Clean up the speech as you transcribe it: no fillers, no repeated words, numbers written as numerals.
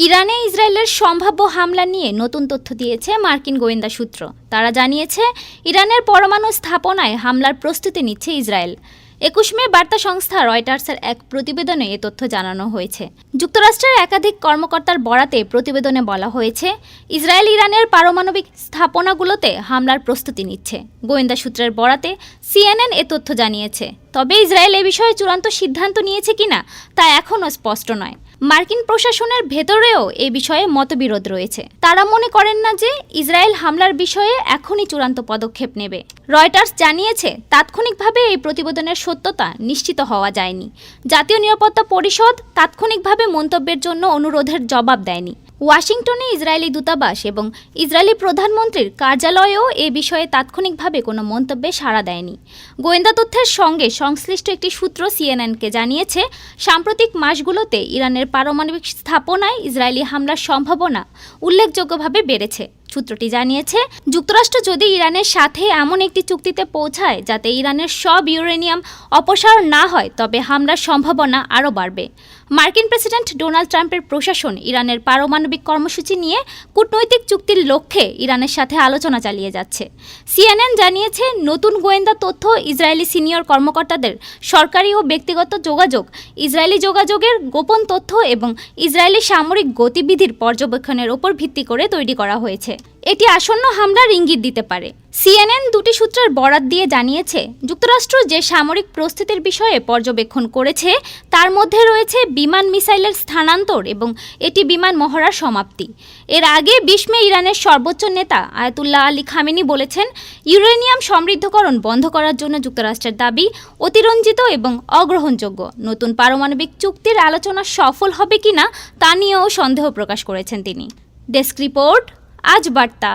ইরানে ইসরায়েলের সম্ভাব্য হামলা নিয়ে নতুন তথ্য দিয়েছে মার্কিন গোয়েন্দা সূত্র। তারা জানিয়েছে, ইরানের পরমাণু স্থাপনায় হামলার প্রস্তুতি নিচ্ছে ইসরায়েল। ২১ মে বার্তা সংস্থা রয়টার্সের এক প্রতিবেদনে এ তথ্য জানানো হয়েছে। যুক্তরাষ্ট্রের একাধিক কর্মকর্তার বরাতে প্রতিবেদনে বলা হয়েছে, ইসরায়েল ইরানের পারমাণবিক স্থাপনাগুলোতে হামলার প্রস্তুতি নিচ্ছে। গোয়েন্দা সূত্রের বরাতে CNN এ তথ্য জানিয়েছে। তবে ইসরায়েল এ বিষয়ে চূড়ান্ত সিদ্ধান্ত নিয়েছে কিনা তা এখনও স্পষ্ট নয়। মার্কিন প্রশাসনের ভেতরেও এ বিষয়ে মতবিরোধ রয়েছে। তারা মনে করেন না যে ইসরায়েল হামলার বিষয়ে এখনই চূড়ান্ত পদক্ষেপ নেবে। রয়টার্স জানিয়েছে, তাৎক্ষণিকভাবে এই প্রতিবেদনের সত্যতা নিশ্চিত হওয়া যায়নি। জাতীয় নিরাপত্তা পরিষদ তাৎক্ষণিকভাবে মন্তব্যের জন্য অনুরোধের জবাব দেয়নি। ওয়াশিংটনে ইসরায়েলি দূতাবাস এবং ইসরায়েলি প্রধানমন্ত্রীর কার্যালয়েও এ বিষয়ে তাৎক্ষণিকভাবে কোনো মন্তব্যে সাড়া দেয়নি। গোয়েন্দা তথ্যের সঙ্গে সংশ্লিষ্ট একটি সূত্র CNN-কে জানিয়েছে, সাম্প্রতিক মাসগুলোতে ইরানের পারমাণবিক স্থাপনায় ইসরায়েলি হামলার সম্ভাবনা উল্লেখযোগ্যভাবে বেড়েছে। সূত্রটি জানিয়েছে, যুক্তরাষ্ট্র যদি ইরানের সাথে এমন একটি চুক্তিতে পৌঁছায় যাতে ইরানের সব ইউরেনিয়াম অপসারণ না হয়, তবে হামলার সম্ভাবনা আরও বাড়বে। মার্কিন প্রেসিডেন্ট ডোনাল্ড ট্রাম্পের প্রশাসন ইরানের পারমাণবিক কর্মসূচি নিয়ে কূটনৈতিক চুক্তির লক্ষ্যে ইরানের সাথে আলোচনা চালিয়ে যাচ্ছে। CNN জানিয়েছে, নতুন গোয়েন্দা তথ্য ইসরায়েলি সিনিয়র কর্মকর্তাদের সরকারি ও ব্যক্তিগত যোগাযোগ, ইসরায়েলি যোগাযোগের গোপন তথ্য এবং ইসরায়েলি সামরিক গতিবিধির পর্যবেক্ষণের ওপর ভিত্তি করে তৈরি করা হয়েছে। এটি আসন্ন হামলার ইঙ্গিত দিতে পারে। CNN দুটি সূত্রের বরাত দিয়ে জানিয়েছে, যুক্তরাষ্ট্র যে সামরিক প্রস্তুতির বিষয়ে পর্যবেক্ষণ করেছে তার মধ্যে রয়েছে বিমান মিসাইলের স্থানান্তর এবং এটি বিমান মহড়ার সমাপ্তি। এর আগে ২০ মে ইরানের সর্বোচ্চ নেতা আয়াতুল্লাহ আলী খামেনি বলেছেন, ইউরেনিয়াম সমৃদ্ধকরণ বন্ধ করার জন্য যুক্তরাষ্ট্রের দাবি অতিরঞ্জিত এবং অগ্রহণযোগ্য। নতুন পারমাণবিক চুক্তির আলোচনা সফল হবে কিনা তা নিয়েও সন্দেহ প্রকাশ করেছেন তিনি। ডেস্ক রিপোর্ট, আজ বার্তা।